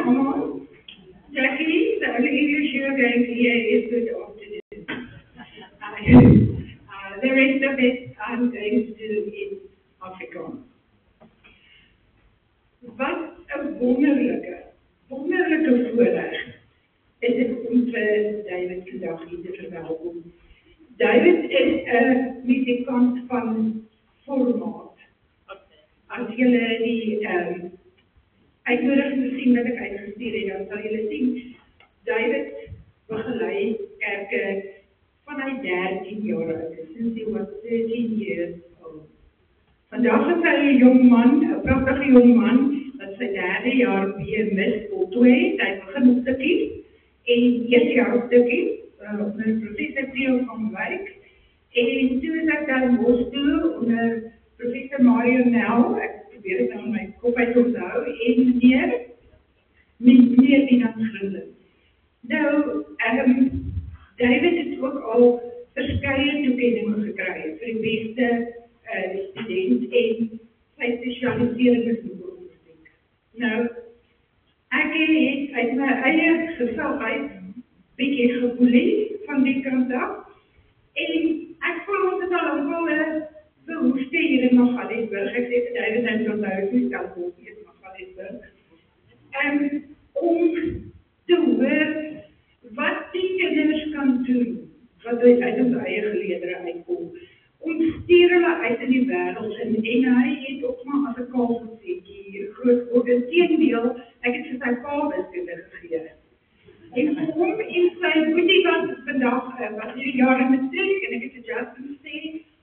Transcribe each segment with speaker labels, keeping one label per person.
Speaker 1: almal. Jackie, the only English you're going to hear is good afternoon. The rest of it I'm going to do in Afrikaans. Wat 'n wonderlike voorreg is dit om vir David vandag hier te verwelkom. David is 'n musikant van formaat. As julle die uitnodiging sien wat ek uitgestuur het, dan sal julle sien, David begelei kerke van hy 13 jaar oud is, since he was 13 years old. Vandag is hy 'n jong man, 'n pragtige jong man, wat sy 3de jaar BMS voltooi het. Hy begin op stukkie, en 1 jaar op stukkie, onder professor Theo van Wyk, en toe is ek dan Bos toe, onder professor Mario Nel, ek probeer het nou in my kop uit onthou, en meneer Milan Grindel. Nou, David het ook al verskeie toekenninge gekry vir die beste student en sy spesialisering is musiek. Nou, ek het uit my eie geselligheid bietjie geboelie van die kant af, en ek voel ons het al een behoefte hier in Magaliesburg, ek sê vir David en Jonathan, nie Stelkop, hier in Magaliesburg, om te hoor wat die kinders kan doen, wat uit ons eie geleedere uitkom, om stuur hulle uit in die wêreld, en hy het ook maar as 'n kaalvoetjie groot geword, inteendeel, ek het vir sy pa wiskunde gegee. En vir hom en sy boetie wat vandag, wat hierdie jare matriek, en ek het vir Justin gesê,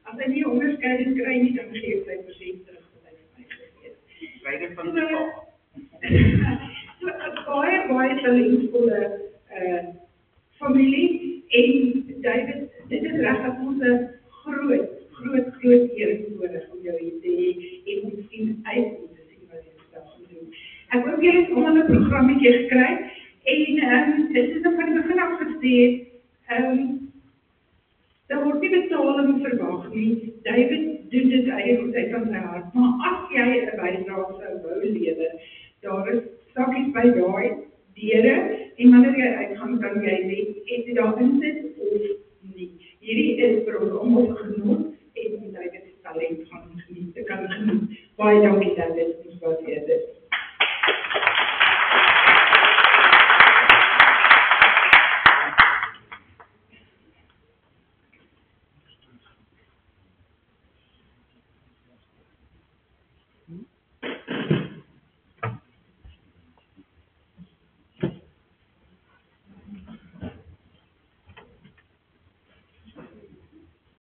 Speaker 1: as hy nie onderskeiding kry nie, dan gee ek sy persent terug wat hy vir my gegee het.
Speaker 2: Beide van die pa.
Speaker 1: So 'n baie talentvolle familie, en David, dit is regtig ons 'n groot eer nodig om jou hier te hê, en om sien uit om te sien wat jy vandag gaan doen. Ek hoop julle het almal 'n programmetjie gekry, en dit is van die begin af gesê, daar word nie betaling verwag nie. David doen dit uit van sy hart, maar as jy 'n bydrae sou wou lewer, daar is sakkies by daai deure, en wanneer jy uitgaan, kan jy net daar insit of nie. Hierdie is vir ons almal genot, en om David se talent kan geniet. Baie dankie David.